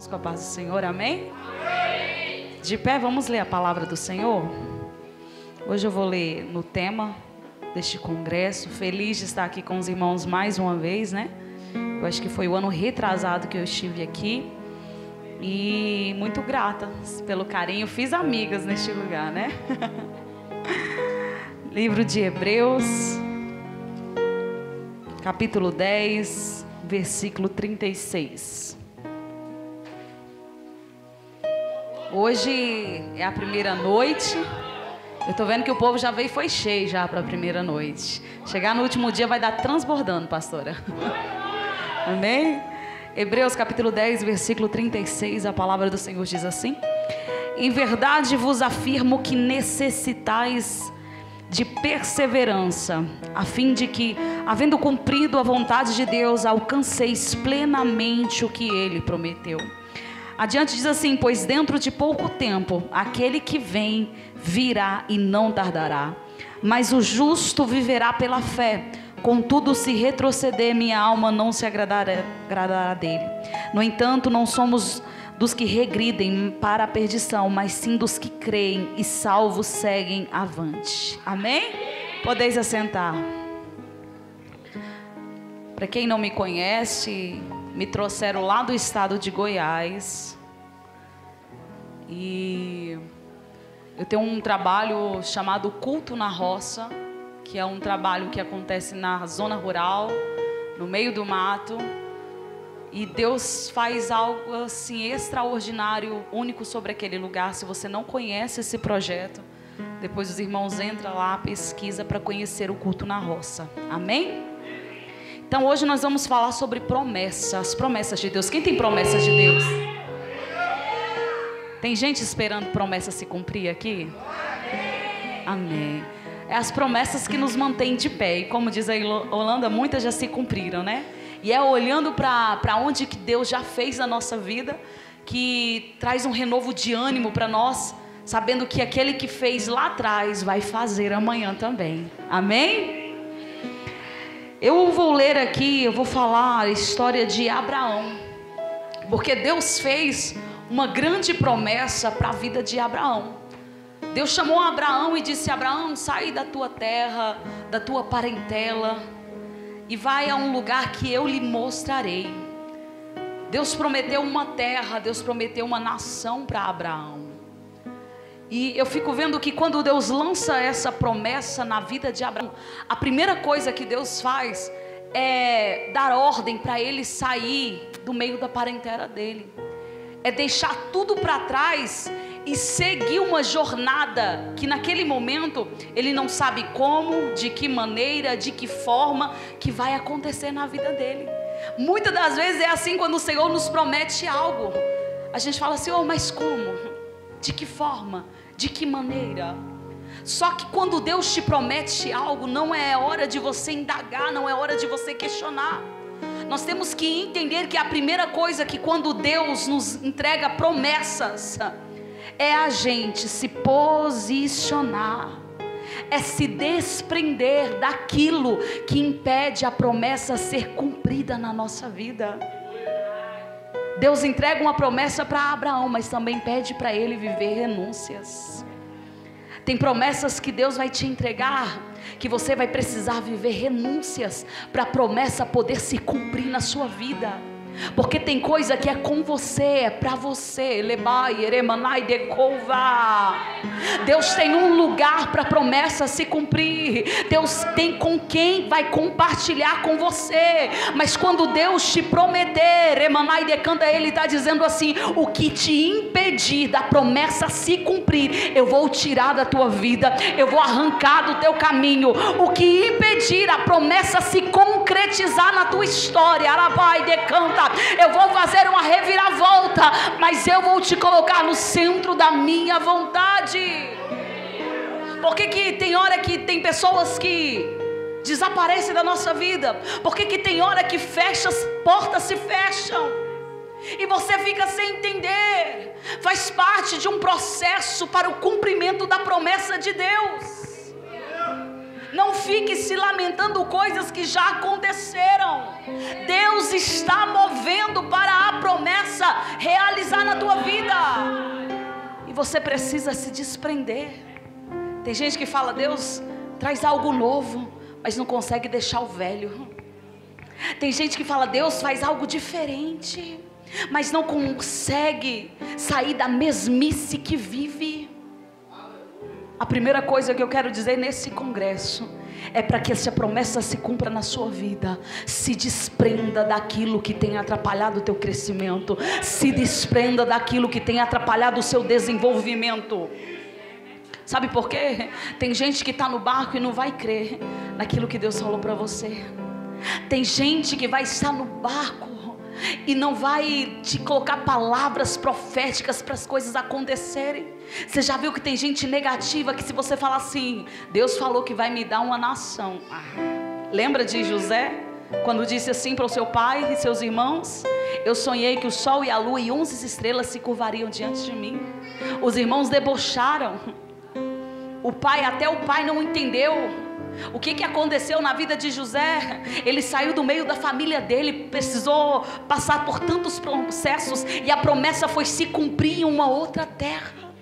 Com a paz do Senhor, amém? De pé, vamos ler a palavra do Senhor? Hoje eu vou ler no tema deste congresso. Feliz de estar aqui com os irmãos mais uma vez, né? Eu acho que foi o ano retrasado que eu estive aqui. E muito grata pelo carinho. Fiz amigas neste lugar, né? Livro de Hebreus, capítulo 10, versículo 36. Hoje é a primeira noite. Eu tô vendo que o povo já veio e foi cheio já para a primeira noite. Chegar no último dia vai dar transbordando, pastora. Amém? Hebreus capítulo 10, versículo 36, a palavra do Senhor diz assim: em verdade vos afirmo que necessitais de perseverança, a fim de que, havendo cumprido a vontade de Deus, alcanceis plenamente o que Ele prometeu. Adiante diz assim: pois dentro de pouco tempo, aquele que vem virá e não tardará. Mas o justo viverá pela fé. Contudo, se retroceder, minha alma não se agradará dele. No entanto, não somos dos que regridem para a perdição, mas sim dos que creem e salvos seguem avante. Amém? Podeis assentar. Para quem não me conhece, me trouxeram lá do estado de Goiás. E eu tenho um trabalho chamado Culto na Roça, que é um trabalho que acontece na zona rural, no meio do mato. E Deus faz algo assim extraordinário, único sobre aquele lugar. Se você não conhece esse projeto, depois os irmãos entram lá, pesquisa para conhecer o Culto na Roça. Amém? Então hoje nós vamos falar sobre promessas, as promessas de Deus. Quem tem promessas de Deus? Tem gente esperando promessa se cumprir aqui? Amém. É as promessas que nos mantêm de pé. E como diz a Holanda, muitas já se cumpriram, né? E é olhando para onde que Deus já fez na nossa vida, que traz um renovo de ânimo para nós, sabendo que aquele que fez lá atrás vai fazer amanhã também. Amém? Eu vou ler aqui, eu vou falar a história de Abraão, porque Deus fez uma grande promessa para a vida de Abraão. Deus chamou Abraão e disse: Abraão, sai da tua terra, da tua parentela, e vai a um lugar que eu lhe mostrarei. Deus prometeu uma terra, Deus prometeu uma nação para Abraão. E eu fico vendo que quando Deus lança essa promessa na vida de Abraão, a primeira coisa que Deus faz é dar ordem para ele sair do meio da parentela dele. É deixar tudo para trás e seguir uma jornada que naquele momento ele não sabe como, de que maneira, de que forma que vai acontecer na vida dele. Muitas das vezes é assim quando o Senhor nos promete algo. A gente fala assim: oh, mas como? De que forma? De que maneira? Só que quando Deus te promete algo, não é hora de você indagar, não é hora de você questionar. Nós temos que entender que a primeira coisa que quando Deus nos entrega promessas, é a gente se posicionar, é se desprender daquilo que impede a promessa ser cumprida na nossa vida. Deus entrega uma promessa para Abraão, mas também pede para ele viver renúncias. Tem promessas que Deus vai te entregar, que você vai precisar viver renúncias para a promessa poder se cumprir na sua vida. Porque tem coisa que é com você, é para você. Deus tem um lugar para a promessa se cumprir. Deus tem com quem vai compartilhar com você. Mas quando Deus te prometer, Ele está dizendo assim: o que te impedir da promessa se cumprir, eu vou tirar da tua vida, eu vou arrancar do teu caminho. O que impedir a promessa se concretizar na tua história, eu vou fazer uma reviravolta, mas eu vou te colocar no centro da minha vontade. Por que tem hora que tem pessoas que desaparecem da nossa vida? Por que tem hora que portas se fecham e você fica sem entender? Faz parte de um processo para o cumprimento da promessa de Deus. Não fique se lamentando coisas que já aconteceram. Deus está movendo para a promessa realizar você precisa se desprender. Tem gente que fala: Deus traz algo novo, mas não consegue deixar o velho. Tem gente que fala: Deus faz algo diferente, mas não consegue sair da mesmice que vive. A primeira coisa que eu quero dizer nesse congresso é para que essa promessa se cumpra na sua vida: se desprenda daquilo que tem atrapalhado o teu crescimento, se desprenda daquilo que tem atrapalhado o seu desenvolvimento. Sabe por quê? Tem gente que está no barco e não vai crer naquilo que Deus falou para você. Tem gente que vai estar no barco e não vai te colocar palavras proféticas para as coisas acontecerem. Você já viu que tem gente negativa que, se você falar assim: Deus falou que vai me dar uma nação. Lembra de José, quando disse assim para o seu pai e seus irmãos: eu sonhei que o sol e a lua e 11 estrelas se curvariam diante de mim. Os irmãos debocharam. Até o pai não entendeu o que aconteceu na vida de José. Ele saiu do meio da família dele, precisou passar por tantos processos, e a promessa foi se cumprir em uma outra terra,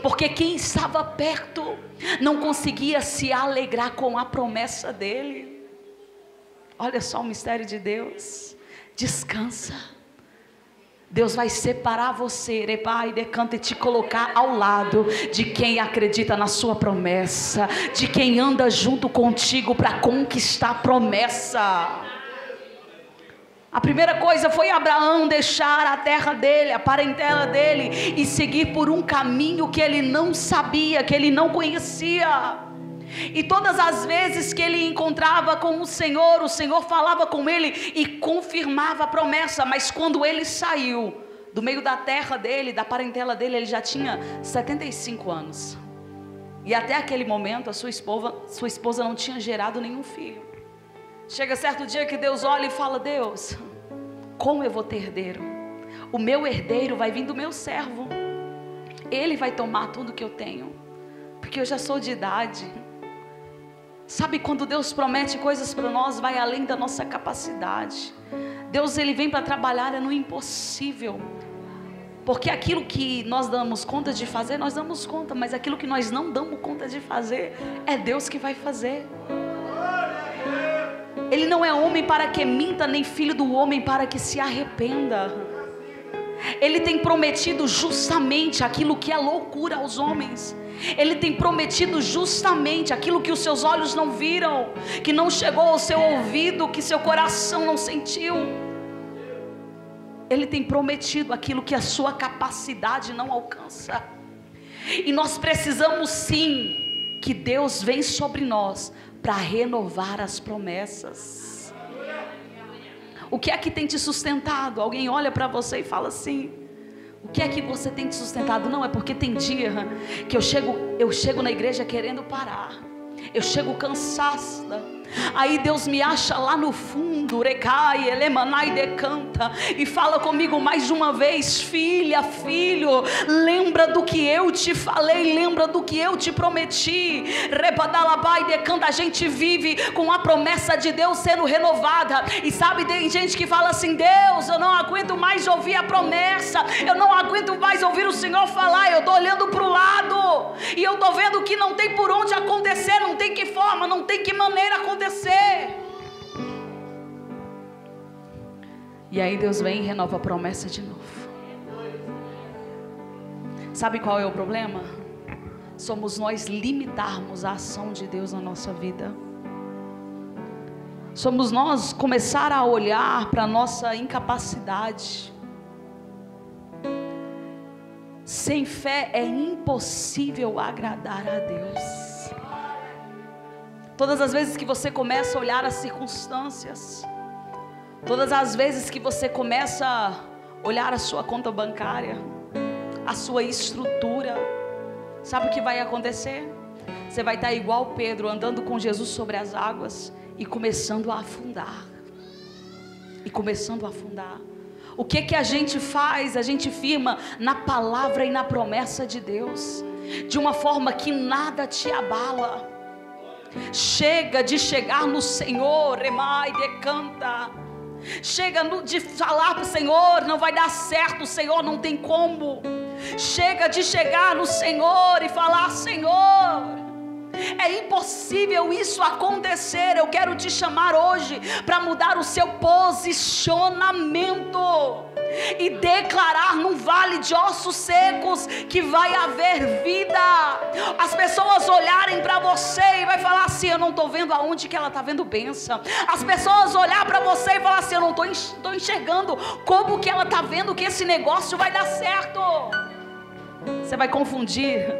porque quem estava perto não conseguia se alegrar com a promessa dele. Olha só o mistério de Deus. Descansa. Deus vai separar você, Pai, decanta, e te colocar ao lado de quem acredita na sua promessa, de quem anda junto contigo para conquistar a promessa. A primeira coisa foi Abraão deixar a terra dele, a parentela dele, e seguir por um caminho que ele não sabia, que ele não conhecia. E todas as vezes que ele encontrava com o Senhor falava com ele e confirmava a promessa. Mas quando ele saiu do meio da terra dele, da parentela dele, ele já tinha 75 anos. E até aquele momento a sua esposa não tinha gerado nenhum filho. Chega certo dia que Deus olha e fala: Deus, como eu vou ter herdeiro? O meu herdeiro vai vir do meu servo. Ele vai tomar tudo que eu tenho, porque eu já sou de idade. Sabe, quando Deus promete coisas para nós, vai além da nossa capacidade. Deus, ele vem para trabalhar no impossível. Porque aquilo que nós damos conta de fazer, nós damos conta. Mas aquilo que nós não damos conta de fazer, é Deus que vai fazer. Ele não é homem para que minta, nem filho do homem para que se arrependa. Ele tem prometido justamente aquilo que é loucura aos homens. Ele tem prometido justamente aquilo que os seus olhos não viram, que não chegou ao seu ouvido, que seu coração não sentiu. Ele tem prometido aquilo que a sua capacidade não alcança. E nós precisamos sim que Deus venha sobre nós para renovar as promessas. O que é que tem te sustentado? Alguém olha para você e fala assim: o que é que você tem te sustentado? Não, é porque tem dia que eu chego na igreja querendo parar. Eu chego cansada. Aí Deus me acha lá no fundo, recai, elemanai, decanta, e fala comigo mais uma vez: filha, filho, lembra do que eu te falei, lembra do que eu te prometi. Rebadalabai, decanta. A gente vive com a promessa de Deus sendo renovada. E sabe, tem gente que fala assim: Deus, eu não aguento mais ouvir a promessa, eu não aguento mais ouvir o Senhor falar. Eu estou olhando para o lado e eu estou vendo que não tem por onde acontecer, não tem que forma, não tem que maneira acontecer. E aí Deus vem e renova a promessa de novo. Sabe qual é o problema? Somos nós limitarmos a ação de Deus na nossa vida. Somos nós começar a olhar para a nossa incapacidade. Sem fé é impossível agradar a Deus. Todas as vezes que você começa a olhar as circunstâncias, todas as vezes que você começa a olhar a sua conta bancária, a sua estrutura, sabe o que vai acontecer? Você vai estar igual Pedro, andando com Jesus sobre as águas e começando a afundar. E começando a afundar. O que a gente faz? A gente firma na palavra e na promessa de Deus, de uma forma que nada te abala. Chega de chegar no Senhor, remai, decanta. Chega de falar para o Senhor: não vai dar certo, Senhor, não tem como. Chega de chegar no Senhor e falar: Senhor, é impossível isso acontecer. Eu quero te chamar hoje para mudar o seu posicionamento e declarar num vale de ossos secos que vai haver vida. As pessoas olharem para você e vai falar assim: eu não estou vendo aonde que ela está vendo bênção. As pessoas olhar para você e falar assim: eu não estou enxergando como que ela está vendo que esse negócio vai dar certo. Você vai confundir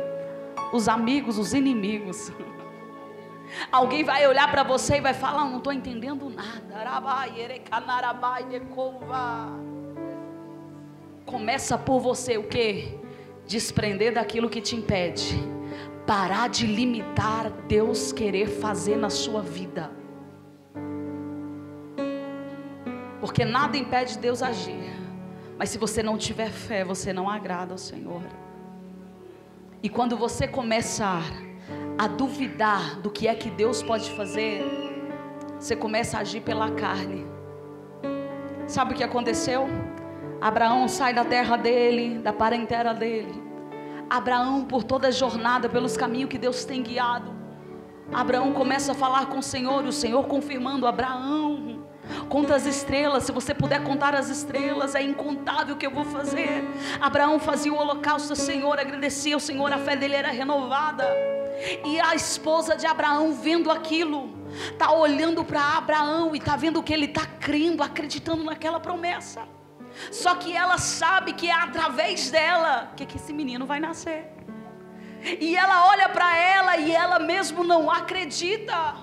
os amigos, os inimigos. Alguém vai olhar para você e vai falar: não estou entendendo nada. Começa por você o quê? Desprender daquilo que te impede. Parar de limitar Deus querer fazer na sua vida. Porque nada impede Deus agir. Mas se você não tiver fé, você não agrada ao Senhor. E quando você começar a duvidar do que é que Deus pode fazer, você começa a agir pela carne. Sabe o que aconteceu? Abraão sai da terra dele, da parentela dele. Abraão, por toda a jornada, pelos caminhos que Deus tem guiado, Abraão começa a falar com o Senhor, e o Senhor confirmando: Abraão, conta as estrelas, se você puder contar as estrelas, é incontável o que eu vou fazer. Abraão fazia o holocausto ao Senhor, agradecia ao Senhor, a fé dele era renovada. E a esposa de Abraão, vendo aquilo, está olhando para Abraão e está vendo que ele está crendo, acreditando naquela promessa. Só que ela sabe que é através dela que esse menino vai nascer. E ela olha para ela e ela mesmo não acredita.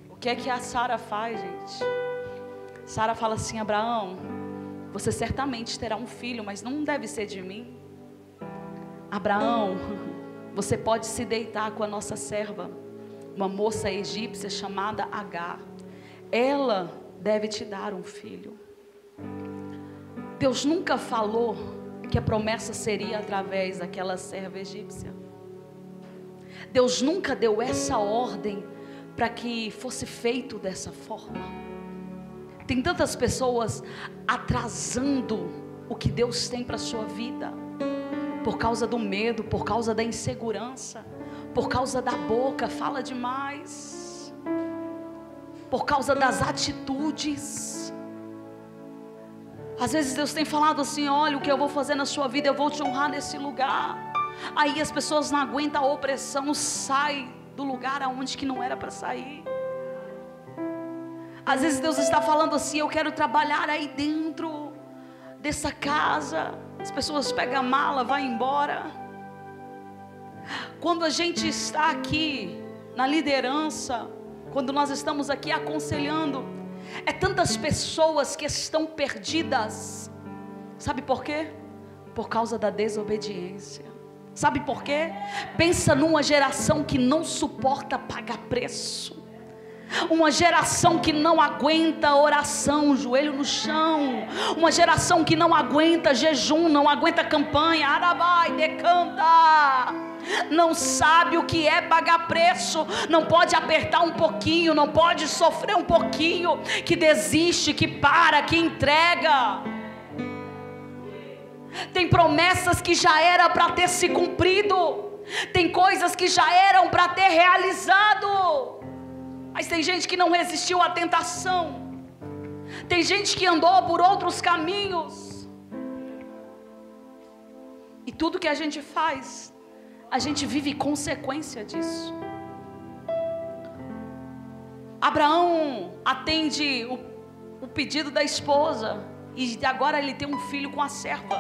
O que é que a Sara faz, gente? Sara fala assim: Abraão, você certamente terá um filho, mas não deve ser de mim. Abraão, você pode se deitar com a nossa serva, uma moça egípcia chamada Agar. Ela deve te dar um filho. Deus nunca falou que a promessa seria através daquela serva egípcia. Deus nunca deu essa ordem para que fosse feito dessa forma. Tem tantas pessoas atrasando o que Deus tem para a sua vida, por causa do medo, por causa da insegurança, por causa da boca, fala demais, por causa das atitudes. Às vezes Deus tem falado assim: olha, o que eu vou fazer na sua vida, eu vou te honrar nesse lugar. Aí as pessoas não aguentam a opressão, sai do lugar aonde que não era para sair. Às vezes Deus está falando assim: eu quero trabalhar aí dentro dessa casa. As pessoas pegam a mala, vai embora. Quando a gente está aqui na liderança, quando nós estamos aqui aconselhando, é tantas pessoas que estão perdidas. Sabe por quê? Por causa da desobediência. Sabe por quê? Pensa numa geração que não suporta pagar preço. Uma geração que não aguenta oração, joelho no chão. Uma geração que não aguenta jejum, não aguenta campanha. Arabai, decanta. Não sabe o que é pagar preço. Não pode apertar um pouquinho, não pode sofrer um pouquinho, que desiste, que para, que entrega. Tem promessas que já era para ter se cumprido. Tem coisas que já eram para ter realizado. Mas tem gente que não resistiu à tentação. Tem gente que andou por outros caminhos. E tudo que a gente faz, a gente vive consequência disso. Abraão atende o pedido da esposa. E agora ele tem um filho com a serva.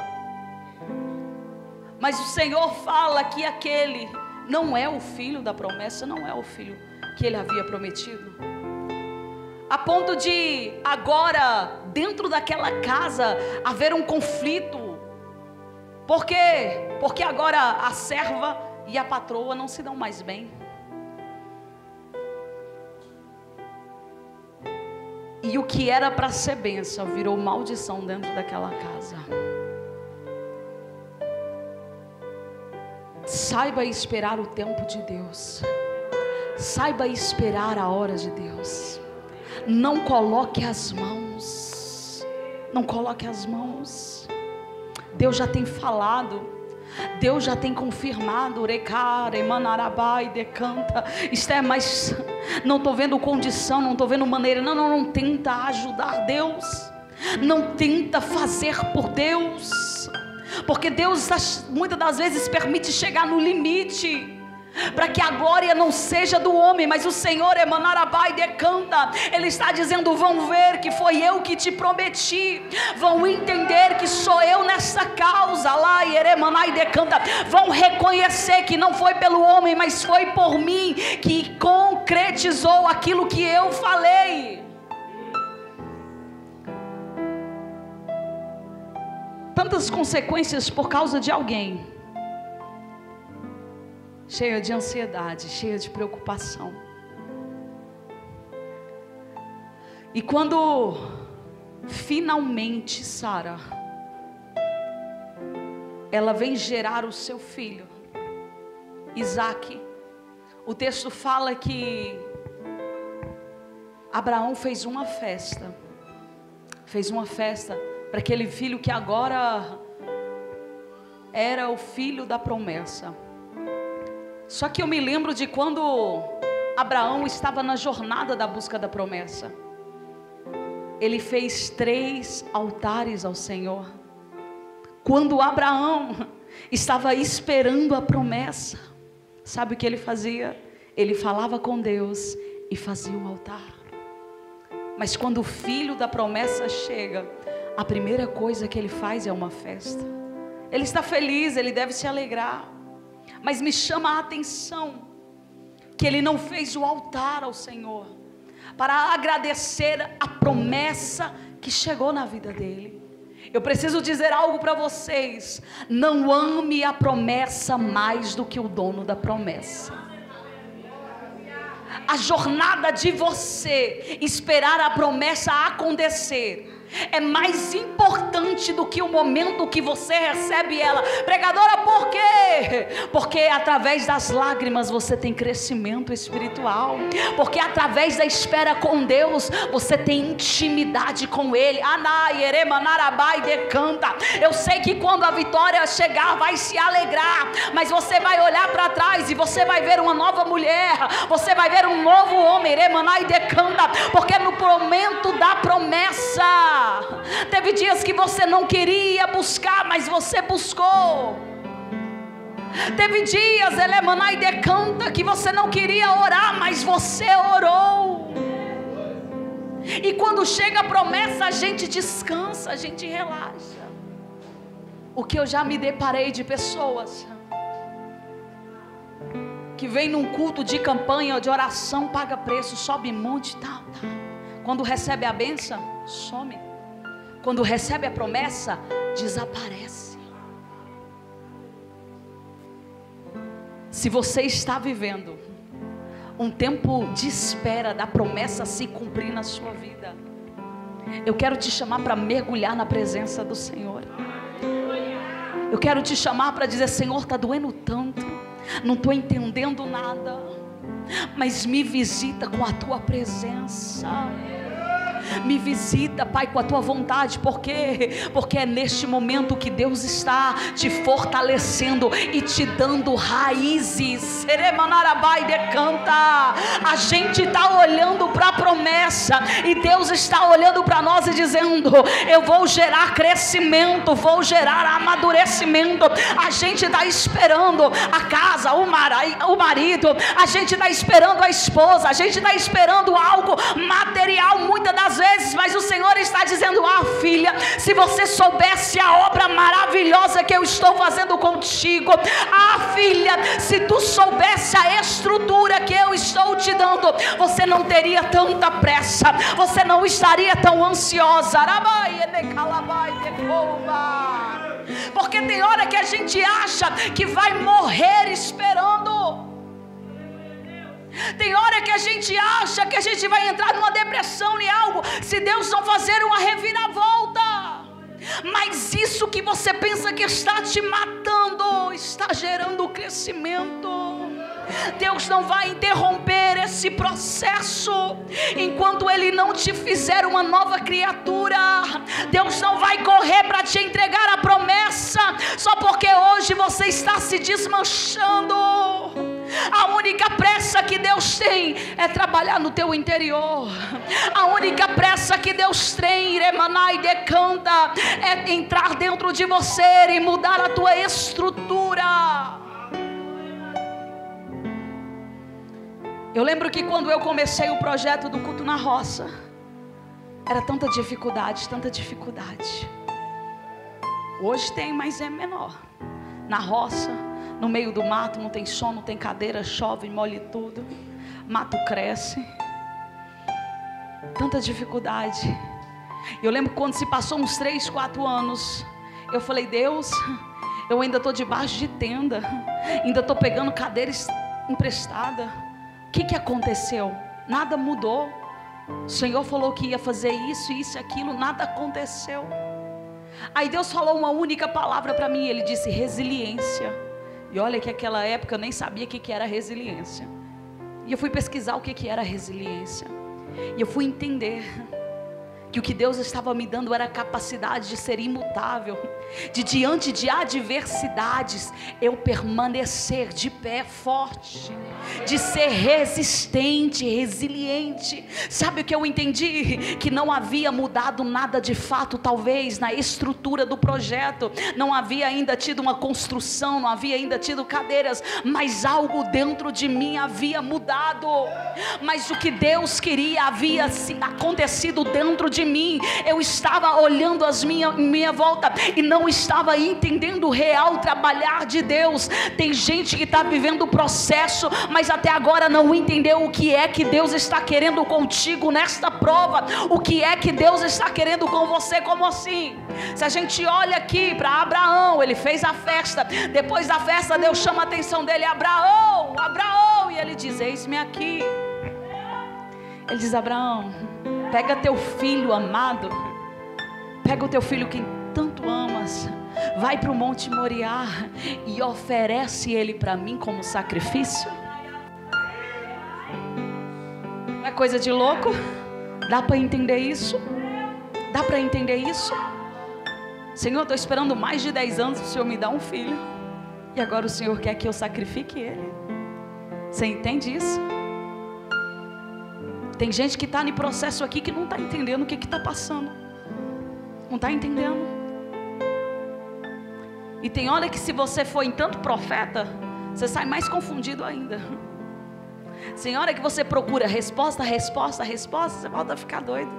Mas o Senhor fala que aquele não é o filho da promessa, não é o filho que ele havia prometido. A ponto de agora, dentro daquela casa, haver um conflito. Por quê? Porque agora a serva e a patroa não se dão mais bem. E o que era para ser bênção virou maldição dentro daquela casa. Saiba esperar o tempo de Deus. Saiba esperar a hora de Deus. Não coloque as mãos. Não coloque as mãos. Deus já tem falado, Deus já tem confirmado. Esther, mas não estou vendo condição, não estou vendo maneira. Não tenta ajudar Deus, não tenta fazer por Deus, porque Deus muitas das vezes permite chegar no limite, para que a glória não seja do homem, mas o Senhor Ele está dizendo: vão ver que foi eu que te prometi, vão entender que sou eu nessa causa, vão reconhecer que não foi pelo homem, mas foi por mim que concretizou aquilo que eu falei. Tantas consequências por causa de alguém cheia de ansiedade, cheia de preocupação. E quando finalmente Sara, ela vem gerar o seu filho, Isaque, o texto fala que Abraão fez uma festa para aquele filho que agora era o filho da promessa. Só que eu me lembro de quando Abraão estava na jornada da busca da promessa. Ele fez 3 altares ao Senhor. Quando Abraão estava esperando a promessa, sabe o que ele fazia? Ele falava com Deus e fazia um altar. Mas quando o filho da promessa chega, a primeira coisa que ele faz é uma festa. Ele está feliz, ele deve se alegrar. Mas me chama a atenção que ele não fez o altar ao Senhor para agradecer a promessa que chegou na vida dele. Eu preciso dizer algo para vocês: não ame a promessa mais do que o dono da promessa. A jornada de você esperar a promessa acontecer é mais importante do que o momento que você recebe ela. Pregadora, por quê? Porque através das lágrimas você tem crescimento espiritual, porque através da espera com Deus você tem intimidade com Ele. Eu sei que quando a vitória chegar vai se alegrar, mas você vai olhar para trás e você vai ver uma nova mulher, você vai ver um novo homem, porque no momento da promessa teve dias que você não queria buscar, mas você buscou. Teve dias, que você não queria orar, mas você orou. E quando chega a promessa, a gente descansa, a gente relaxa. O que eu já me deparei de pessoas que vem num culto de campanha, de oração, paga preço, sobe monte, tal. Quando recebe a bênção, some. Quando recebe a promessa, desaparece. Se você está vivendo um tempo de espera da promessa se cumprir na sua vida, eu quero te chamar para mergulhar na presença do Senhor. Eu quero te chamar para dizer: Senhor, está doendo tanto, não estou entendendo nada, mas me visita com a tua presença. Me visita, Pai, com a tua vontade. Por quê? Porque é neste momento que Deus está te fortalecendo e te dando raízes. A gente está olhando para a promessa e Deus está olhando para nós e dizendo: eu vou gerar crescimento, vou gerar amadurecimento. A gente está esperando a casa, o marido, a gente está esperando a esposa, a gente está esperando algo material muitas das vezes, mas o Senhor está dizendo: filha, se você soubesse a obra maravilhosa que eu estou fazendo contigo, filha, se tu soubesse a estrutura que eu estou te dando, você não teria tanta pressa, você não estaria tão ansiosa. Porque tem hora que a gente acha que vai morrer esperando. Tem hora que a gente acha que a gente vai entrar numa depressão e algo, se Deus não fazer uma reviravolta. Mas isso que você pensa que está te matando, está gerando crescimento. Deus não vai interromper esse processo enquanto Ele não te fizer uma nova criatura. Deus não vai correr para te entregar a promessa desmanchando. A única pressa que Deus tem é trabalhar no teu interior. A única pressa que Deus tem, Remanai decanta, é entrar dentro de você e mudar a tua estrutura. Eu lembro que quando eu comecei o projeto do culto na roça, era tanta dificuldade, tanta dificuldade. Hoje tem, mas é menor. Na roça, no meio do mato, não tem som, não tem cadeira, chove, molhe tudo, mato cresce. Tanta dificuldade. Eu lembro quando se passou uns 3, 4 anos, eu falei: Deus, eu ainda estou debaixo de tenda, ainda estou pegando cadeira emprestada. O que aconteceu? Nada mudou. O Senhor falou que ia fazer isso, isso e aquilo, nada aconteceu. Aí Deus falou uma única palavra para mim, Ele disse: resiliência. E olha que naquela época eu nem sabia o que era resiliência. E eu fui pesquisar o que era resiliência. E eu fui entender que o que Deus estava me dando era a capacidade de ser imutável, de diante de adversidades eu permanecer de pé forte, de ser resistente, resiliente. Sabe o que eu entendi? Que não havia mudado nada de fato, talvez na estrutura do projeto, não havia ainda tido uma construção, não havia ainda tido cadeiras, mas algo dentro de mim havia mudado. Mas o que Deus queria havia acontecido dentro de mim. Eu estava olhando minha volta e não estava entendendo o real trabalhar de Deus. Tem gente que está vivendo o processo, mas até agora não entendeu o que é que Deus está querendo contigo nesta prova. O que é que Deus está querendo com você? Como assim? Se a gente olha aqui para Abraão, ele fez a festa. Depois da festa Deus chama a atenção dele: Abraão, Abraão. E ele diz: eis-me aqui. Ele diz: Abraão, pega teu filho amado, pega o teu filho que tanto amas, vai para o Monte Moriá e oferece ele para mim como sacrifício. Não é coisa de louco? Dá para entender isso? Dá para entender isso? Senhor, estou esperando mais de 10 anos para o Senhor me dar um filho, e agora o Senhor quer que eu sacrifique ele. Você entende isso? Tem gente que está no processo aqui que não está entendendo o que está passando. Não está entendendo. E tem hora que se você for em tanto profeta, você sai mais confundido ainda. Tem hora que você procura resposta, resposta, resposta, você volta a ficar doido.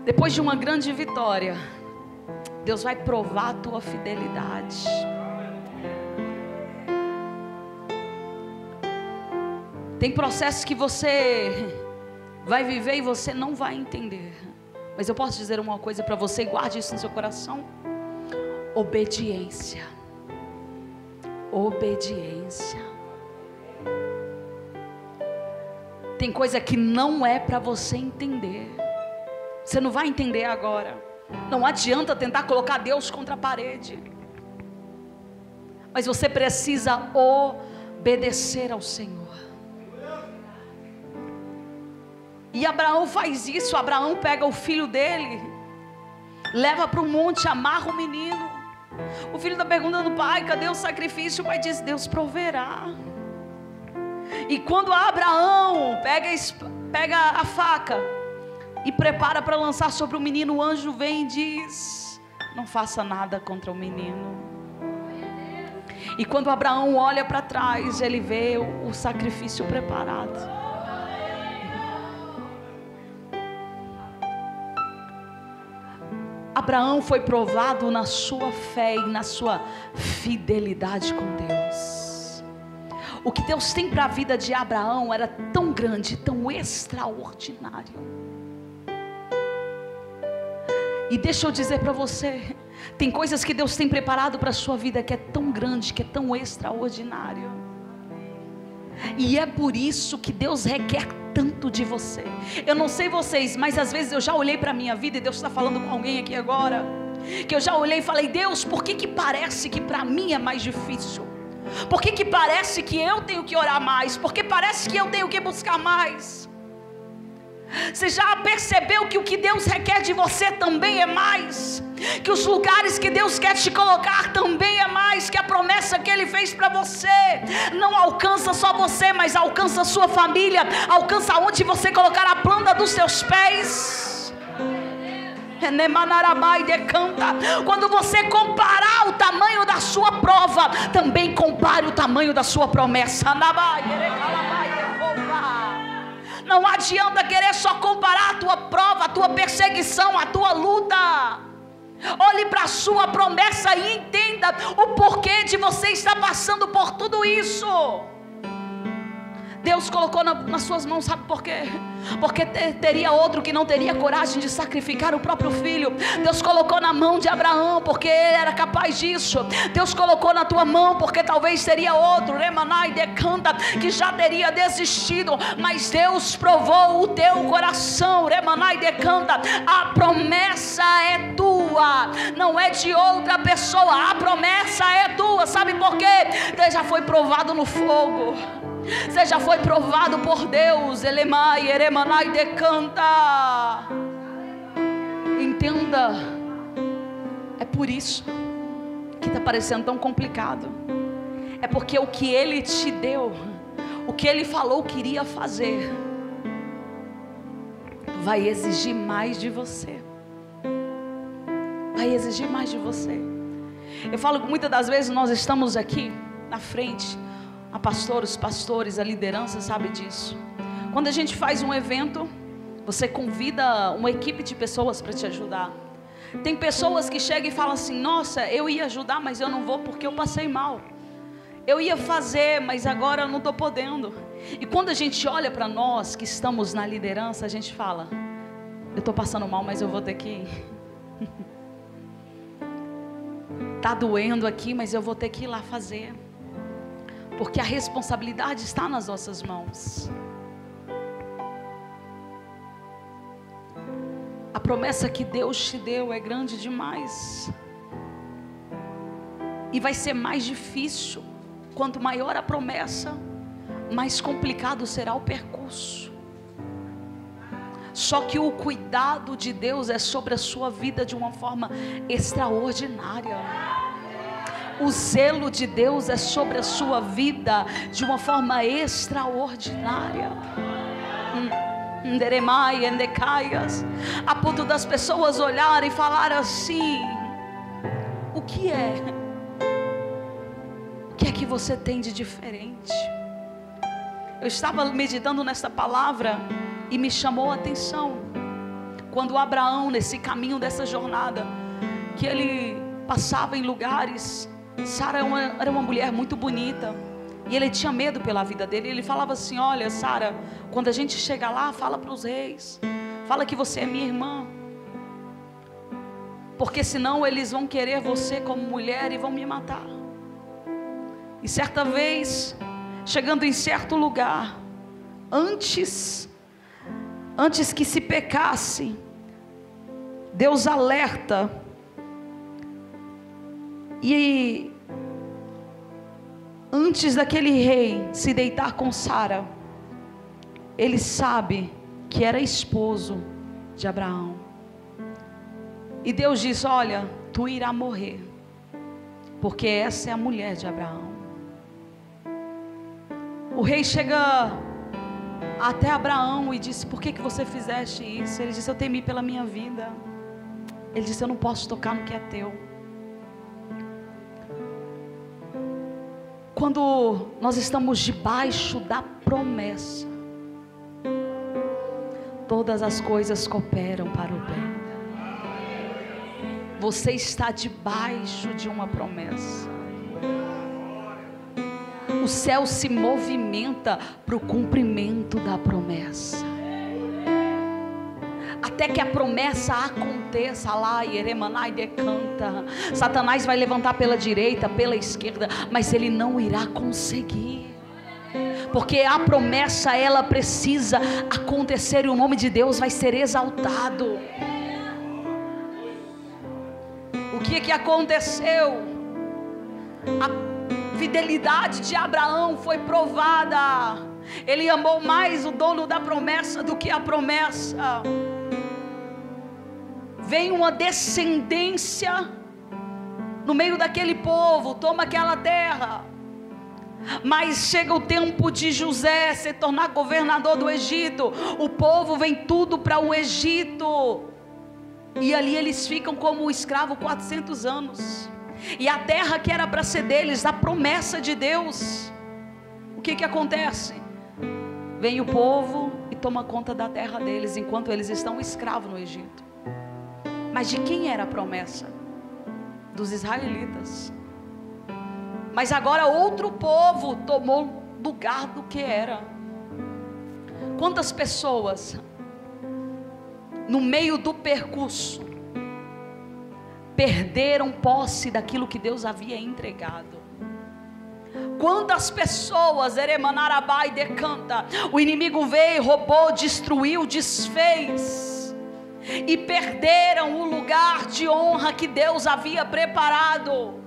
Depois de uma grande vitória, Deus vai provar a tua fidelidade. Tem processos que você vai viver e você não vai entender. Mas eu posso dizer uma coisa para você, guarde isso no seu coração: obediência. Obediência. Tem coisa que não é para você entender. Você não vai entender agora. Não adianta tentar colocar Deus contra a parede. Mas você precisa obedecer ao Senhor. E Abraão faz isso. Abraão pega o filho dele, leva para o monte, amarra o menino. O filho está perguntando: pai, cadê o sacrifício? O pai diz: Deus proverá. E quando Abraão pega a faca e prepara para lançar sobre o menino, o anjo vem e diz: não faça nada contra o menino. E quando Abraão olha para trás, ele vê o sacrifício preparado. Abraão foi provado na sua fé e na sua fidelidade com Deus. O que Deus tem para a vida de Abraão era tão grande, tão extraordinário. E deixa eu dizer para você, tem coisas que Deus tem preparado para a sua vida que é tão grande, que é tão extraordinário. E é por isso que Deus requer tanto de você. Eu não sei vocês, mas às vezes eu já olhei para a minha vida, e Deus está falando com alguém aqui agora, que eu já olhei e falei: Deus, por que parece que para mim é mais difícil? Por que parece que eu tenho que orar mais? Por que parece que eu tenho que buscar mais? Você já percebeu que o que Deus requer de você também é mais? Que os lugares que Deus quer te colocar também é mais? Que a promessa que Ele fez para você não alcança só você, mas alcança a sua família, alcança onde você colocar a planta dos seus pés. Quando você comparar o tamanho da sua prova, também compare o tamanho da sua promessa. Não adianta querer só comparar a tua prova, a tua perseguição, a tua luta. Olhe para a sua promessa e entenda o porquê de você estar passando por tudo isso. Deus colocou nas suas mãos, sabe por quê? Porque teria outro que não teria coragem de sacrificar o próprio filho. Deus colocou na mão de Abraão, porque ele era capaz disso. Deus colocou na tua mão, porque talvez teria outro, Remanai decanta, que já teria desistido. Mas Deus provou o teu coração, Remanai decanta. A promessa é tua, não é de outra pessoa. A promessa é tua, sabe por quê? Ele já foi provado no fogo. Você já foi provado por Deus. Elemai, eremanai, decanta. Entenda. É por isso que está parecendo tão complicado. É porque o que Ele te deu, o que Ele falou que iria fazer, vai exigir mais de você. Vai exigir mais de você. Eu falo que muitas das vezes nós estamos aqui na frente, a pastores, a liderança sabe disso. Quando a gente faz um evento, você convida uma equipe de pessoas para te ajudar. Tem pessoas que chegam e falam assim: nossa, eu ia ajudar, mas eu não vou porque eu passei mal. Eu ia fazer, mas agora eu não estou podendo. E quando a gente olha para nós que estamos na liderança, a gente fala: eu estou passando mal, mas eu vou ter que ir. Está doendo aqui, mas eu vou ter que ir lá fazer. Porque a responsabilidade está nas nossas mãos. A promessa que Deus te deu é grande demais. E vai ser mais difícil. Quanto maior a promessa, mais complicado será o percurso. Só que o cuidado de Deus é sobre a sua vida de uma forma extraordinária. O zelo de Deus é sobre a sua vida de uma forma extraordinária. A ponto das pessoas olharem e falar assim: o que é? O que é que você tem de diferente? Eu estava meditando nessa palavra e me chamou a atenção quando Abraão, nesse caminho dessa jornada, que ele passava em lugares. Sara era uma mulher muito bonita, e ele tinha medo pela vida dele. Ele falava assim: olha, Sara, quando a gente chega lá, fala para os reis, fala que você é minha irmã, porque senão eles vão querer você como mulher e vão me matar. E certa vez, chegando em certo lugar, antes que se pecasse, Deus alerta. E antes daquele rei se deitar com Sara, ele sabe que era esposo de Abraão. E Deus diz: olha, tu irás morrer, porque essa é a mulher de Abraão. O rei chega até Abraão e disse: por que você fizeste isso? Ele disse: eu temi pela minha vida. Ele disse: eu não posso tocar no que é teu. Quando nós estamos debaixo da promessa, todas as coisas cooperam para o bem. Você está debaixo de uma promessa. O céu se movimenta para o cumprimento da promessa. Até que a promessa aconteça lá, Yeremanai decanta. Satanás vai levantar pela direita, pela esquerda, mas ele não irá conseguir. Porque a promessa, ela precisa acontecer e o nome de Deus vai ser exaltado. O que aconteceu? A fidelidade de Abraão foi provada. Ele amou mais o dono da promessa do que a promessa. Vem uma descendência no meio daquele povo, toma aquela terra. Mas chega o tempo de José se tornar governador do Egito. O povo vem tudo para o Egito. E ali eles ficam como escravo 400 anos. E a terra que era para ser deles, a promessa de Deus, o que acontece? Vem o povo e toma conta da terra deles, enquanto eles estão escravos no Egito. Mas de quem era a promessa? Dos israelitas. Mas agora outro povo tomou lugar do que era. Quantas pessoas no meio do percurso perderam posse daquilo que Deus havia entregado? Quantas pessoas, Eremanarabai decanta, o inimigo veio, roubou, destruiu, desfez, e perderam o lugar de honra que Deus havia preparado.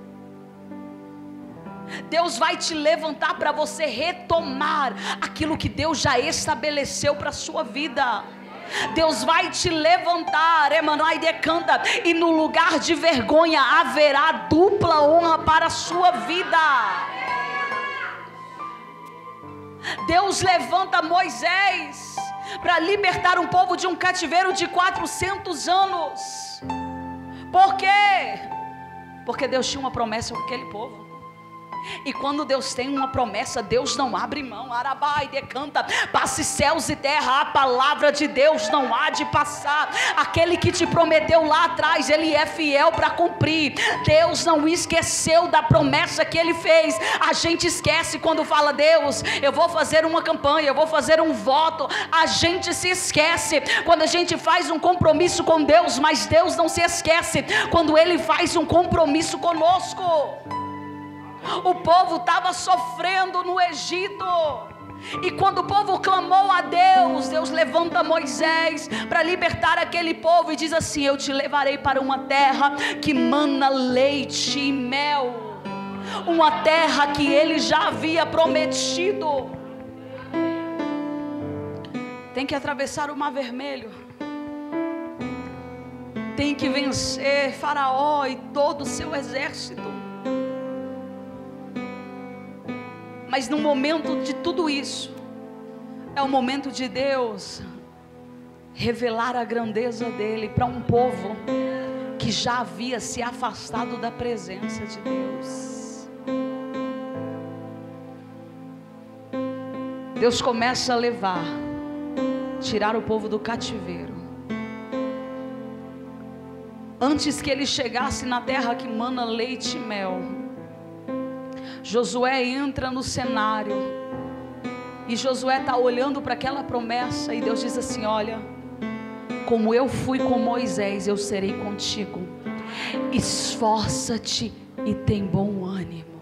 Deus vai te levantar para você retomar aquilo que Deus já estabeleceu para a sua vida. Deus vai te levantar, Emanai decanta, e no lugar de vergonha haverá dupla honra para a sua vida. Deus levanta Moisés para libertar um povo de um cativeiro de 400 anos. Por quê? Porque Deus tinha uma promessa com aquele povo. E quando Deus tem uma promessa, Deus não abre mão. Arabai decanta, passe céus e terra, a palavra de Deus não há de passar. Aquele que te prometeu lá atrás, Ele é fiel para cumprir. Deus não esqueceu da promessa que Ele fez. A gente esquece quando fala: Deus, eu vou fazer uma campanha, eu vou fazer um voto. A gente se esquece quando a gente faz um compromisso com Deus, mas Deus não se esquece quando Ele faz um compromisso conosco. O povo estava sofrendo no Egito, e quando o povo clamou a Deus, Deus levanta Moisés para libertar aquele povo e diz assim: eu te levarei para uma terra que mana leite e mel, uma terra que Ele já havia prometido. Tem que atravessar o Mar Vermelho, tem que vencer Faraó e todo o seu exército. Mas no momento de tudo isso, é o momento de Deus revelar a grandeza dEle para um povo que já havia se afastado da presença de Deus. Deus começa a tirar o povo do cativeiro. Antes que ele chegasse na terra que mana leite e mel, Josué entra no cenário, e Josué está olhando para aquela promessa, e Deus diz assim: olha, como eu fui com Moisés, eu serei contigo. Esforça-te e tem bom ânimo.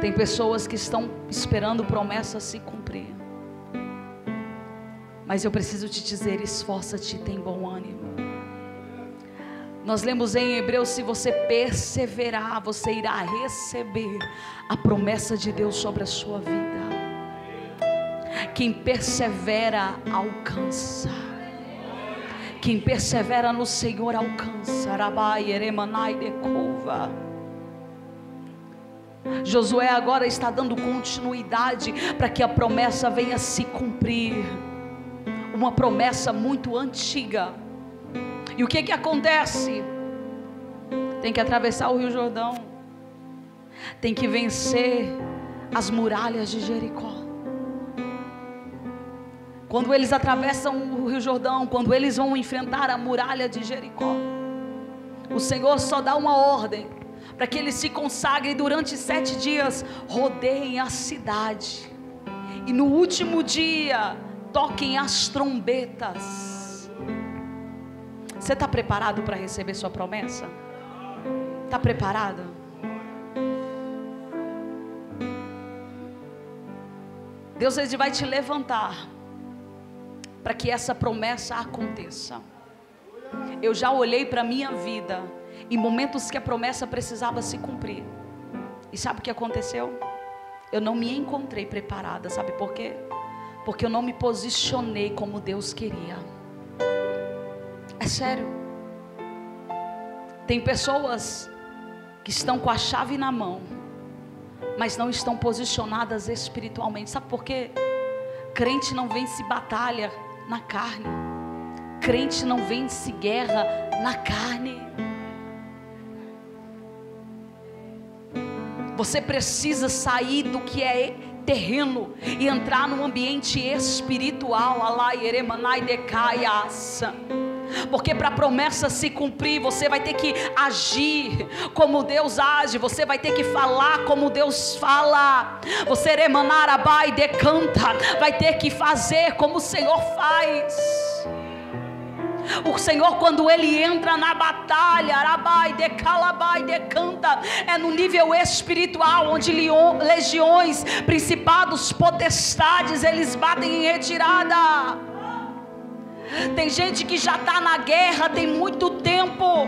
Tem pessoas que estão esperando promessas se cumprir, mas eu preciso te dizer: esforça-te e tem bom ânimo. Nós lemos em Hebreus: se você perseverar, você irá receber a promessa de Deus sobre a sua vida. Quem persevera alcança. Quem persevera no Senhor alcança. Arabai eremanai decova. Josué agora está dando continuidade para que a promessa venha se cumprir. Uma promessa muito antiga. E o que acontece? Tem que atravessar o Rio Jordão, tem que vencer as muralhas de Jericó. Quando eles atravessam o Rio Jordão, quando eles vão enfrentar a muralha de Jericó, o Senhor só dá uma ordem para que eles se consagrem durante 7 dias, rodeiem a cidade, e no último dia toquem as trombetas. Você está preparado para receber sua promessa? Está preparado? Deus, Ele vai te levantar para que essa promessa aconteça. Eu já olhei para a minha vida em momentos que a promessa precisava se cumprir, e sabe o que aconteceu? eu não me encontrei preparada. Sabe por quê? Porque eu não me posicionei como Deus queria. É sério. Tem pessoas que estão com a chave na mão, mas não estão posicionadas espiritualmente. Sabe por quê? Crente não vence batalha na carne. Crente não vence guerra na carne. Você precisa sair do que é terreno e entrar num ambiente espiritual. Porque para a promessa se cumprir, você vai ter que agir como Deus age, você vai ter que falar como Deus fala, você vai ter que fazer como o Senhor faz. O Senhor, quando Ele entra na batalha, é no nível espiritual, onde legiões, principados, potestades, eles batem em retirada. Tem gente que já está na guerra tem muito tempo,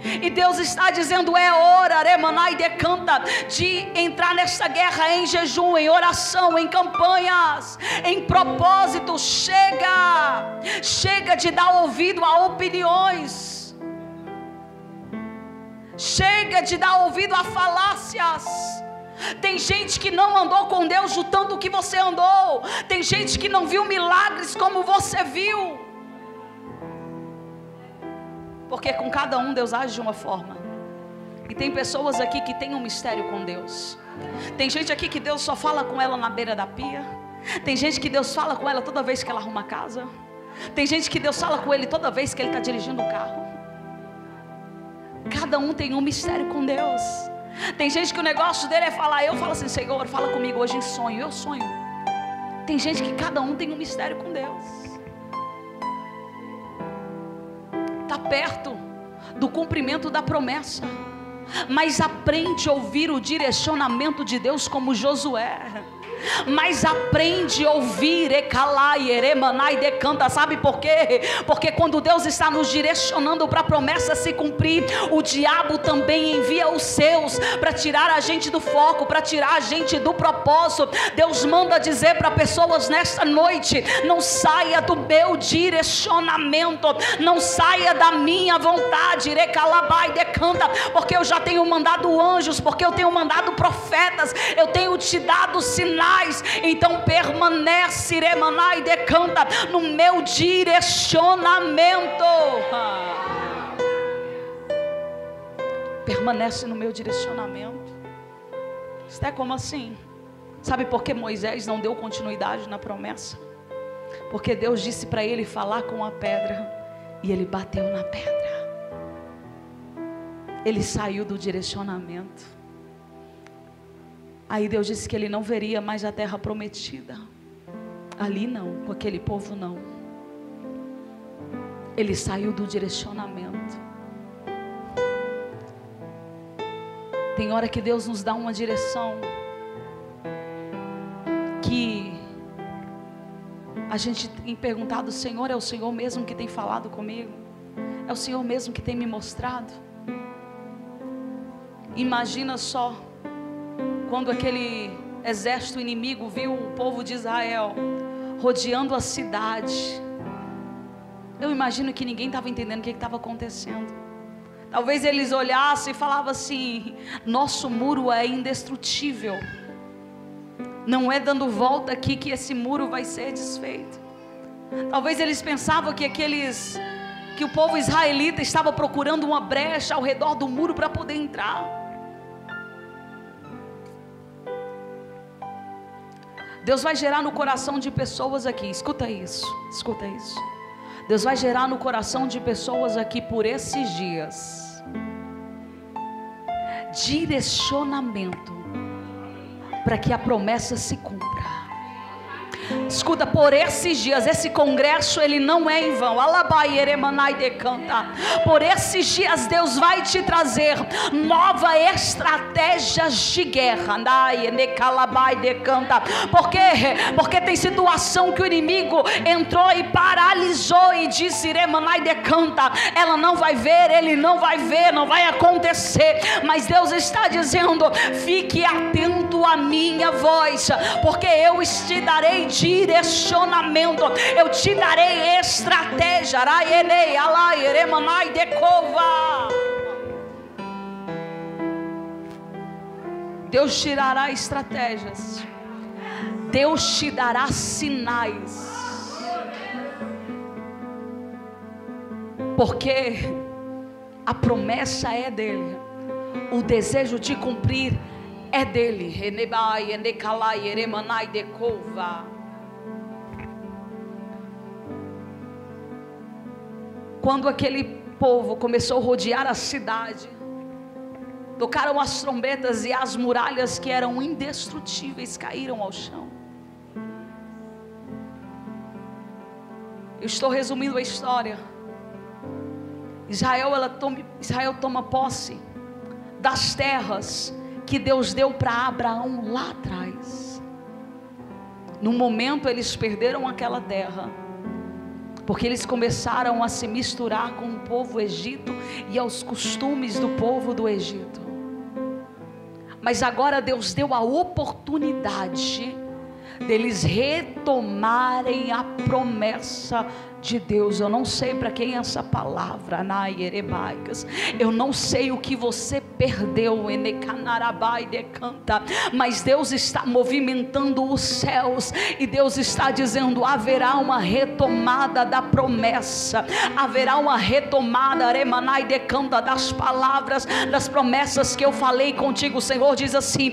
e Deus está dizendo: é hora, de entrar nessa guerra em jejum, em oração, em campanhas, em propósito. Chega de dar ouvido a opiniões, chega de dar ouvido a falácias. Tem gente que não andou com Deus o tanto que você andou. Tem gente que não viu milagres como você viu. Porque com cada um Deus age de uma forma. E tem pessoas aqui que têm um mistério com Deus. Tem gente aqui que Deus só fala com ela na beira da pia. Tem gente que Deus fala com ela toda vez que ela arruma a casa. Tem gente que Deus fala com ele toda vez que ele está dirigindo o carro. Cada um tem um mistério com Deus. Tem gente que o negócio dele é falar. Eu falo assim: Senhor, fala comigo hoje em sonho. Eu sonho. Tem gente que cada um tem um mistério com Deus. Está perto do cumprimento da promessa, mas aprende a ouvir o direcionamento de Deus como Josué. Mas aprende a ouvir, sabe por quê? Porque quando Deus está nos direcionando para a promessa se cumprir, o diabo também envia os seus para tirar a gente do foco, para tirar a gente do propósito. Deus manda dizer para pessoas nesta noite: não saia do meu direcionamento, não saia da minha vontade, porque eu já tenho mandado anjos, porque eu tenho mandado profetas, eu tenho te dado sinais. Então permanece, no meu direcionamento. Permanece no meu direcionamento. Isso é como assim? Sabe por que Moisés não deu continuidade na promessa? Porque Deus disse para ele falar com a pedra, e ele bateu na pedra. Ele saiu do direcionamento. Aí Deus disse que ele não veria mais a terra prometida. Ali não, com aquele povo não. Ele saiu do direcionamento. Tem hora que Deus nos dá uma direção que a gente tem perguntado: Senhor, é o Senhor mesmo que tem falado comigo? É o Senhor mesmo que tem me mostrado? Imagina só, quando aquele exército inimigo viu o povo de Israel rodeando a cidade. Eu imagino que ninguém estava entendendo o que estava acontecendo. Talvez eles olhassem e falavam assim: nosso muro é indestrutível. Não é dando volta aqui que esse muro vai ser desfeito. Talvez eles pensavam que o povo israelita estava procurando uma brecha ao redor do muro para poder entrar. Deus vai gerar no coração de pessoas aqui, escuta isso. Deus vai gerar no coração de pessoas aqui por esses dias direcionamento para que a promessa se cumpra. Escuta, por esses dias, esse congresso ele não é em vão. Por esses dias Deus vai te trazer novas estratégias de guerra. Por quê? Porque tem situação que o inimigo entrou e paralisou e disse: ela não vai ver, ele não vai ver, não vai acontecer. Mas Deus está dizendo: fique atento à minha voz, porque eu te darei direcionamento, eu te darei estratégia. Deus te dará estratégias, Deus te dará sinais, porque a promessa é dele, o desejo de cumprir é dele. Quando aquele povo começou a rodear a cidade, tocaram as trombetas e as muralhas que eram indestrutíveis caíram ao chão. Eu estou resumindo a história. Israel toma posse das terras que Deus deu para Abraão lá atrás. No momento eles perderam aquela terra, porque eles começaram a se misturar com o povo egito e aos costumes do povo do Egito. Mas agora Deus deu a oportunidade deles retomarem a promessa de Deus. Eu não sei para quem é essa palavra, eu não sei o que você perdeu, mas Deus está movimentando os céus e Deus está dizendo: haverá uma retomada da promessa, haverá uma retomada das palavras, das promessas que eu falei contigo. O Senhor diz assim: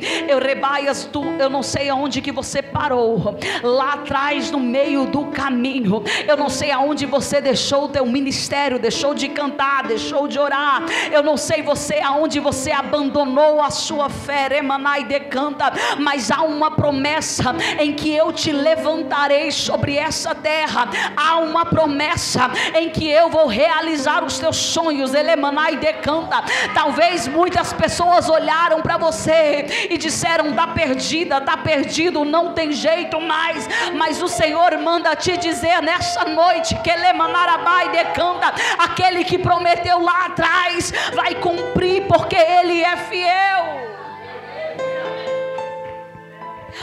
eu não sei aonde que você parou lá atrás no meio do caminho, eu não sei aonde você deixou o teu ministério, deixou de cantar, deixou de orar, eu não sei aonde você abandonou a sua fé, mas há uma promessa em que eu te levantarei sobre essa terra, há uma promessa em que eu vou realizar os teus sonhos. Talvez muitas pessoas olharam para você e disseram: está perdida, está perdido, não tem jeito mais, mas o Senhor manda te dizer nessa noite que aquele que prometeu lá atrás vai cumprir, porque Ele é fiel.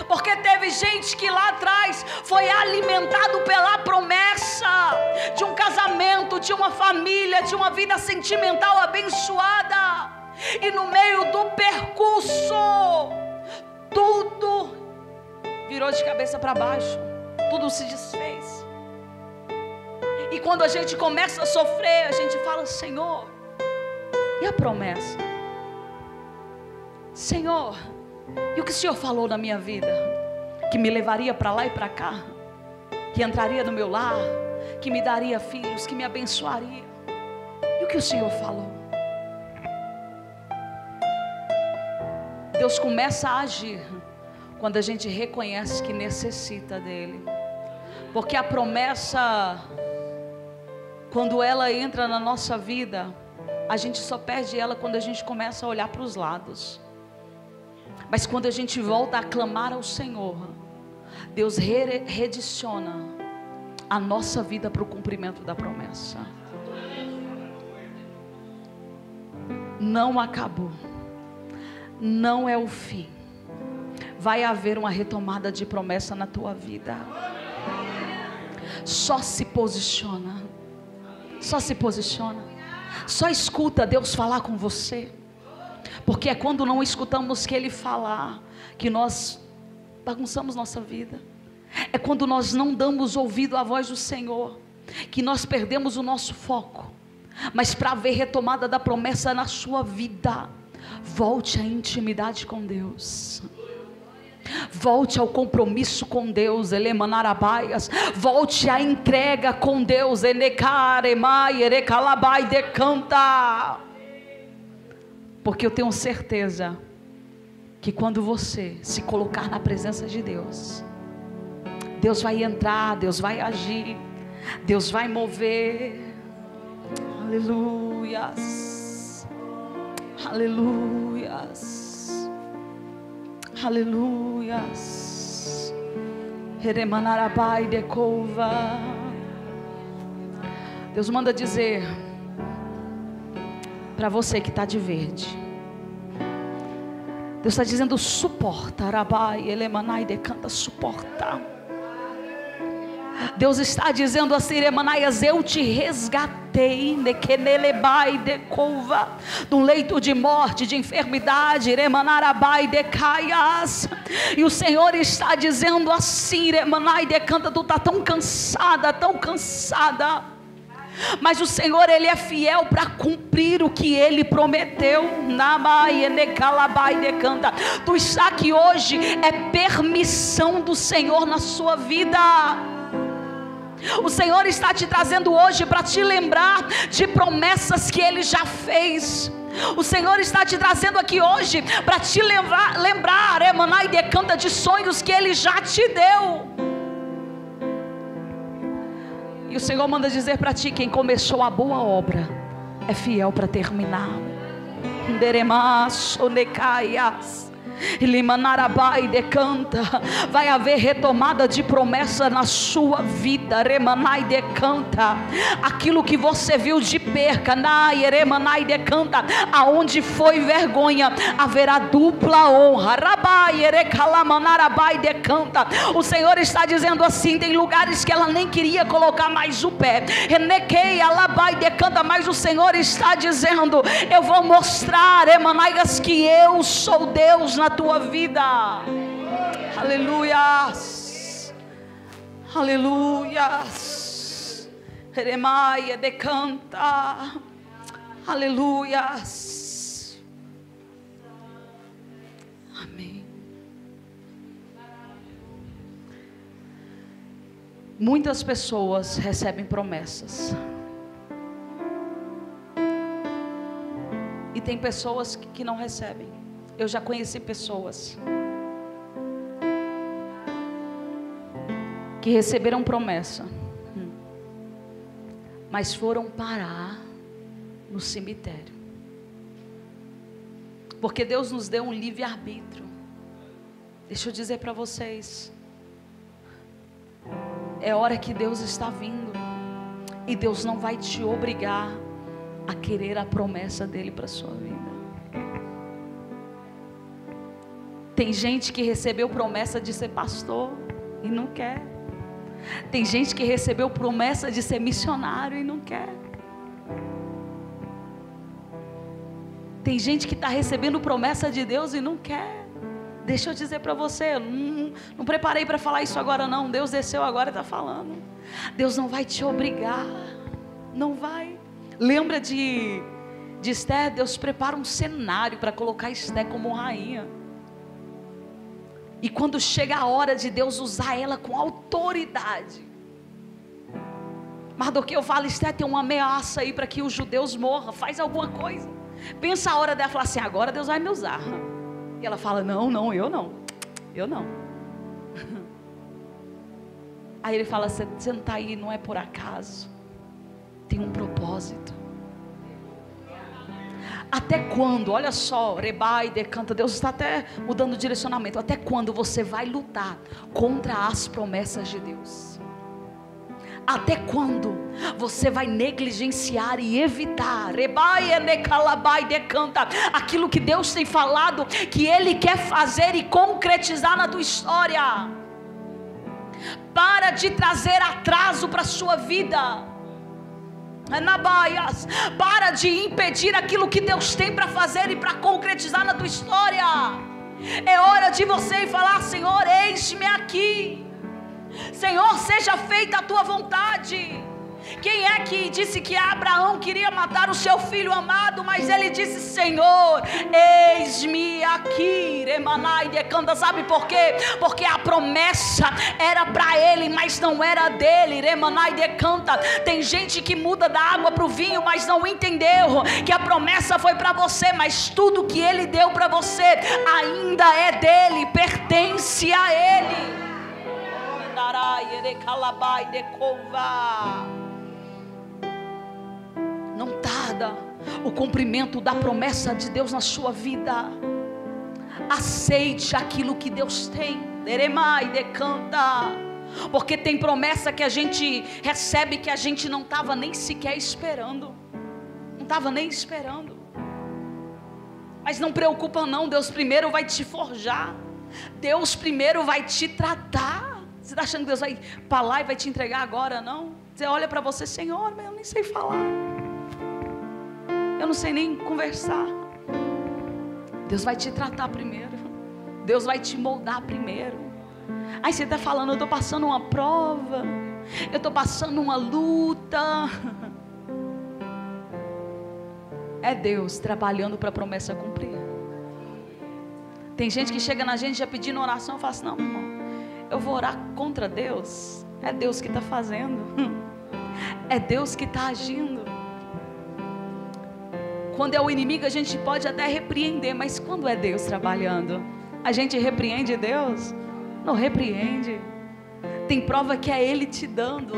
Porque teve gente que lá atrás foi alimentado pela promessa de um casamento, de uma família, de uma vida sentimental abençoada, e no meio do percurso tudo virou de cabeça para baixo, tudo se desfez. E quando a gente começa a sofrer, a gente fala: Senhor, e a promessa? Senhor, e o que o Senhor falou na minha vida? Que me levaria para lá e para cá, que entraria no meu lar, que me daria filhos, que me abençoaria. E o que o Senhor falou? Deus começa a agir quando a gente reconhece que necessita dEle. Porque a promessa, quando ela entra na nossa vida, a gente só perde ela quando a gente começa a olhar para os lados. Mas quando a gente volta a clamar ao Senhor, Deus redireciona a nossa vida para o cumprimento da promessa. Não acabou, não é o fim. Vai haver uma retomada de promessa na tua vida. Só se posiciona. Só se posiciona. Só escuta Deus falar com você. Porque é quando não escutamos que Ele falar que nós bagunçamos nossa vida. É quando nós não damos ouvido à voz do Senhor que nós perdemos o nosso foco. Mas para haver retomada da promessa na sua vida, volte à intimidade com Deus. Volte ao compromisso com Deus, volte à entrega com Deus, porque eu tenho certeza que quando você se colocar na presença de Deus, Deus vai entrar, Deus vai agir, Deus vai mover. Aleluias, aleluias, aleluias. Reremanarabai decova. Deus manda dizer para você que está de verde. Deus está dizendo: suporta, Arabai, Elemanai decanta, suporta. Deus está dizendo assim: Emanaias, eu te resgatei nekenelebai decova, do leito de morte, de enfermidade, Emanarabai decaias. E o Senhor está dizendo assim: Emanai decanta, tu está tão cansada, tão cansada. Mas o Senhor, Ele é fiel para cumprir o que Ele prometeu. Tu está aqui hoje, é permissão do Senhor na sua vida. O Senhor está te trazendo hoje para te lembrar de promessas que Ele já fez. O Senhor está te trazendo aqui hoje para te lembrar, Emanai decanta, de sonhos que Ele já te deu. E o Senhor manda dizer para ti: quem começou a boa obra é fiel para terminar. Limanarabai decanta. Vai haver retomada de promessa na sua vida. Remanai decanta. Aquilo que você viu de perca, Remanai decanta, aonde foi vergonha, haverá dupla honra. Rabai erekalamanarabai decanta. O Senhor está dizendo assim: tem lugares que ela nem queria colocar mais o pé. Renekei alabai decanta, mas o Senhor está dizendo: eu vou mostrar, Emanaias, que eu sou Deus na tua vida. Aleluias, aleluias. Jeremias decanta, aleluias. Amém. Muitas pessoas recebem promessas, e tem pessoas que não recebem. Eu já conheci pessoas que receberam promessa, mas foram parar no cemitério. Porque Deus nos deu um livre-arbítrio. Deixa eu dizer para vocês, é hora que Deus está vindo, e Deus não vai te obrigar a querer a promessa dele para a sua vida. Tem gente que recebeu promessa de ser pastor e não quer. Tem gente que recebeu promessa de ser missionário e não quer. Tem gente que está recebendo promessa de Deus e não quer. Deixa eu dizer para você, eu não preparei para falar isso agora não. Deus desceu agora e está falando. Deus não vai te obrigar, não vai. Lembra de Esther? Deus prepara um cenário para colocar Esther como rainha. E quando chega a hora de Deus usar ela com autoridade, Mardoqueu fala: Esther, tem uma ameaça aí para que os judeus morram, faz alguma coisa. Pensa a hora dela falar assim: agora Deus vai me usar. E ela fala: não, eu não. Aí ele fala: você não está aí, não é por acaso, tem um propósito. Até quando, olha só, Rebai decanta, Deus está até mudando o direcionamento. Até quando você vai lutar contra as promessas de Deus? Até quando você vai negligenciar e evitar, Rebai enekalabai decanta, aquilo que Deus tem falado que Ele quer fazer e concretizar na tua história? Para de trazer atraso para a sua vida. Para de impedir aquilo que Deus tem para fazer e para concretizar na tua história. É hora de você falar: Senhor, eis-me aqui. Senhor, seja feita a tua vontade. Quem é que disse que Abraão queria matar o seu filho amado, mas ele disse: Senhor, eis-me aqui. Remanai decanta. Sabe por quê? Porque a promessa era para ele, mas não era dele. Remanai decanta. Tem gente que muda da água para o vinho, mas não entendeu que a promessa foi para você, mas tudo que ele deu para você ainda é dele, pertence a ele. Não tarda o cumprimento da promessa de Deus na sua vida. Aceite aquilo que Deus tem. Porque tem promessa que a gente recebe que a gente não estava nem sequer esperando. Não estava nem esperando. Mas não preocupa não, Deus primeiro vai te forjar. Deus primeiro vai te tratar. Você está achando que Deus vai para lá e vai te entregar agora? Não. Você olha para você, Senhor, mas eu nem sei falar. Eu não sei nem conversar. Deus vai te tratar primeiro. Deus vai te moldar primeiro. Aí você está falando, eu estou passando uma prova, eu estou passando uma luta. É Deus trabalhando para a promessa cumprir. Tem gente que chega na gente já pedindo oração e fala assim, não, meu irmão, eu vou orar contra Deus. É Deus que está fazendo. É Deus que está agindo. Quando é o inimigo a gente pode até repreender, mas quando é Deus trabalhando, a gente repreende Deus? Não repreende. Tem prova que é Ele te dando.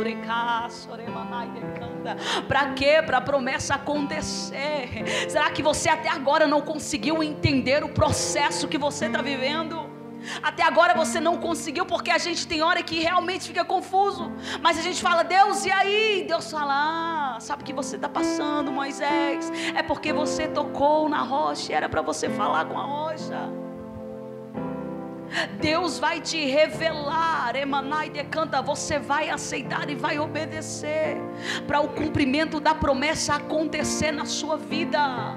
Para quê? Para a promessa acontecer. Será que você até agora não conseguiu entender o processo que você está vivendo? Até agora você não conseguiu, porque a gente tem hora que realmente fica confuso. Mas a gente fala, Deus, e aí? Deus fala, sabe o que você está passando, Moisés? É porque você tocou na rocha, era para você falar com a rocha. Deus vai te revelar, Emanai decanta, você vai aceitar e vai obedecer, para o cumprimento da promessa acontecer na sua vida.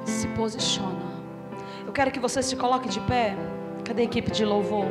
Se posiciona. Eu quero que você se coloque de pé. Cadê a equipe de louvor?